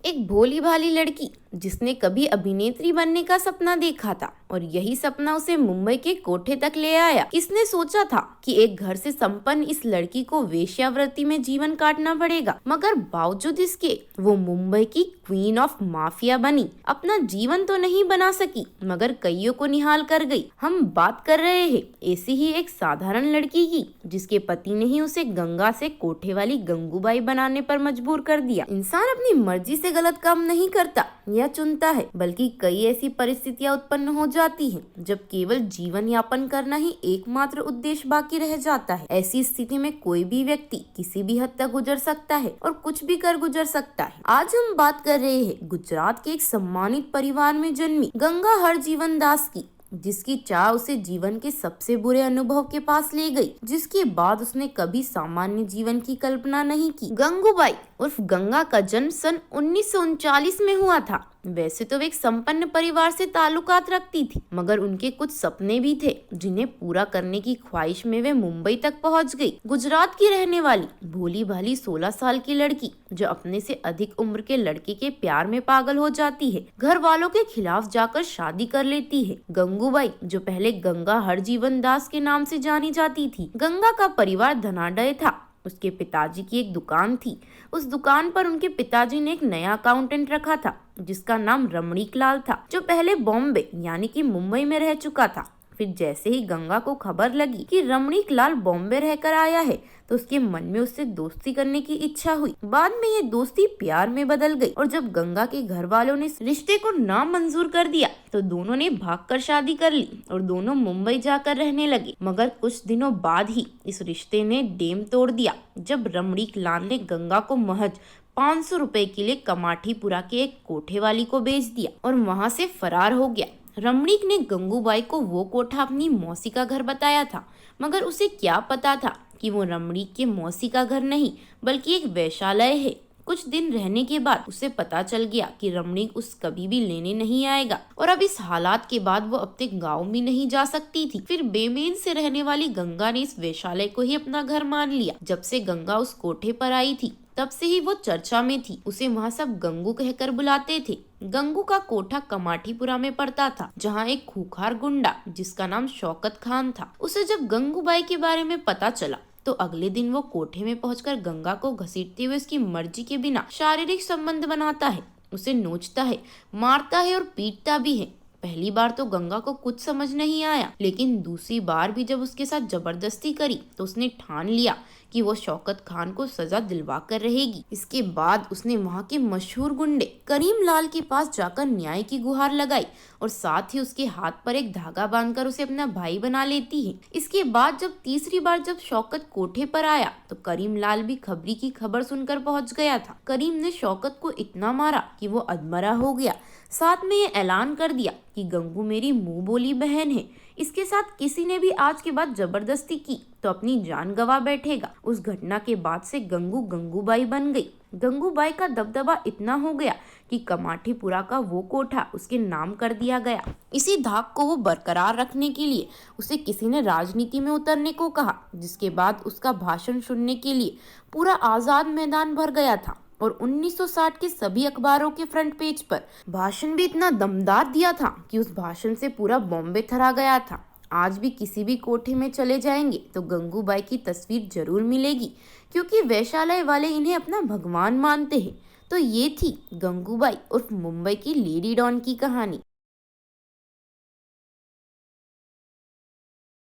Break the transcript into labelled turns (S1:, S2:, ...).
S1: एक भोली भाली लड़की जिसने कभी अभिनेत्री बनने का सपना देखा था और यही सपना उसे मुंबई के कोठे तक ले आया। किसने सोचा था कि एक घर से संपन्न इस लड़की को वेश्यावृत्ति में जीवन काटना पड़ेगा, मगर बावजूद इसके वो मुंबई की क्वीन ऑफ माफिया बनी। अपना जीवन तो नहीं बना सकी मगर कईयों को निहाल कर गई। हम बात कर रहे हैं ऐसी ही एक साधारण लड़की की जिसके पति ने ही उसे गंगा से कोठे वाली गंगूबाई बनाने पर मजबूर कर दिया। इंसान अपनी मर्जी से गलत काम नहीं करता या चुनता है, बल्कि कई ऐसी परिस्थितियां उत्पन्न हो जाती हैं जब केवल जीवन यापन करना ही एकमात्र उद्देश्य बाकी रह जाता है। ऐसी स्थिति में कोई भी व्यक्ति किसी भी हद तक गुजर सकता है और कुछ भी कर गुजर सकता है। आज हम बात कर रहे हैं गुजरात के एक सम्मानित परिवार में जन्मी गंगा हरजीवन दास की, जिसकी चाह उसे जीवन के सबसे बुरे अनुभव के पास ले गई, जिसके बाद उसने कभी सामान्य जीवन की कल्पना नहीं की। गंगूबाई उर्फ गंगा का जन्म सन 1939 में हुआ था। वैसे तो वे एक संपन्न परिवार से ताल्लुकात रखती थी, मगर उनके कुछ सपने भी थे जिन्हें पूरा करने की ख्वाहिश में वे मुंबई तक पहुंच गई। गुजरात की रहने वाली भोली भाली 16 साल की लड़की जो अपने से अधिक उम्र के लड़के के प्यार में पागल हो जाती है, घर वालों के खिलाफ जाकर शादी कर लेती है। गंगूबाई जो पहले गंगा हरजीवन दास के नाम से जानी जाती थी। गंगा का परिवार धनाढ्य था। उसके पिताजी की एक दुकान थी। उस दुकान पर उनके पिताजी ने एक नया अकाउंटेंट रखा था जिसका नाम रमणीक लाल था, जो पहले बॉम्बे यानी कि मुंबई में रह चुका था। फिर जैसे ही गंगा को खबर लगी कि रमणीक लाल बॉम्बे रहकर आया है तो उसके मन में उससे दोस्ती करने की इच्छा हुई। बाद में ये दोस्ती प्यार में बदल गई और जब गंगा के घर वालों ने रिश्ते को नामंजूर कर दिया तो दोनों ने भागकर शादी कर ली और दोनों मुंबई जाकर रहने लगे। मगर कुछ दिनों बाद ही इस रिश्ते ने डेम तोड़ दिया जब रमणीक लाल ने गंगा को महज 500 रुपए के लिए कमाठीपुरा के एक कोठे वाली को बेच दिया और वहां से फरार हो गया। रमणीक ने गंगूबाई को वो कोठा अपनी मौसी का घर बताया था, मगर उसे क्या पता था कि वो रमणीक के मौसी का घर नहीं बल्कि एक वेश्यालय है। कुछ दिन रहने के बाद उसे पता चल गया कि रमणीक उस कभी भी लेने नहीं आएगा और अब इस हालात के बाद वो अब तक गाँव भी नहीं जा सकती थी। फिर बेमेन से रहने वाली गंगा ने इस वेश्यालय को ही अपना घर मान लिया। जब से गंगा उस कोठे पर आई थी तब से ही वो चर्चा में थी। उसे वहाँ सब गंगू कहकर बुलाते थे। गंगू का कोठा कमाठीपुरा में पड़ता था, जहाँ एक खूंखार गुंडा जिसका नाम शौकत खान था। उसे जब गंगूबाई के बारे में पता चला तो अगले दिन वो कोठे में पहुंचकर गंगा को घसीटते हुए उसकी मर्जी के बिना शारीरिक संबंध बनाता है, उसे नोचता है, मारता है और पीटता भी है। पहली बार तो गंगा को कुछ समझ नहीं आया, लेकिन दूसरी बार भी जब उसके साथ जबरदस्ती करी तो उसने ठान लिया कि वो शौकत खान को सजा दिलवा कर रहेगी। इसके बाद उसने वहाँ के मशहूर गुंडे करीम लाल के पास जाकर न्याय की गुहार लगाई और साथ ही उसके हाथ पर एक धागा बांधकर उसे अपना भाई बना लेती है। इसके बाद जब तीसरी बार जब शौकत कोठे पर आया तो करीम लाल भी खबरी की खबर सुनकर पहुंच गया था। करीम ने शौकत को इतना मारा कि वो अधमरा हो गया। साथ में ये ऐलान कर दिया कि गंगू मेरी मुंह बोली बहन है। इसके साथ किसी ने भी आज के बाद जबरदस्ती की तो अपनी जान गवा बैठेगा। उस घटना के बाद से गंगू गंगूबाई बन गई। गंगूबाई का दबदबा इतना हो गया कि कमाठीपुरा का वो कोठा उसके नाम कर दिया गया। इसी धाक को वो बरकरार रखने के लिए उसे किसी ने राजनीति में उतरने को कहा, जिसके बाद उसका भाषण सुनने के लिए पूरा आजाद मैदान भर गया था और 1960 के सभी अखबारों के फ्रंट पेज पर भाषण भी इतना दमदार दिया था कि उस भाषण से पूरा बॉम्बे थरा गया था। आज भी किसी भी कोठे में चले जाएंगे तो गंगूबाई की तस्वीर जरूर मिलेगी, क्योंकि वेश्यालय वाले इन्हें अपना भगवान मानते हैं। तो ये थी गंगूबाई उर्फ मुंबई की लेडी डॉन की कहानी।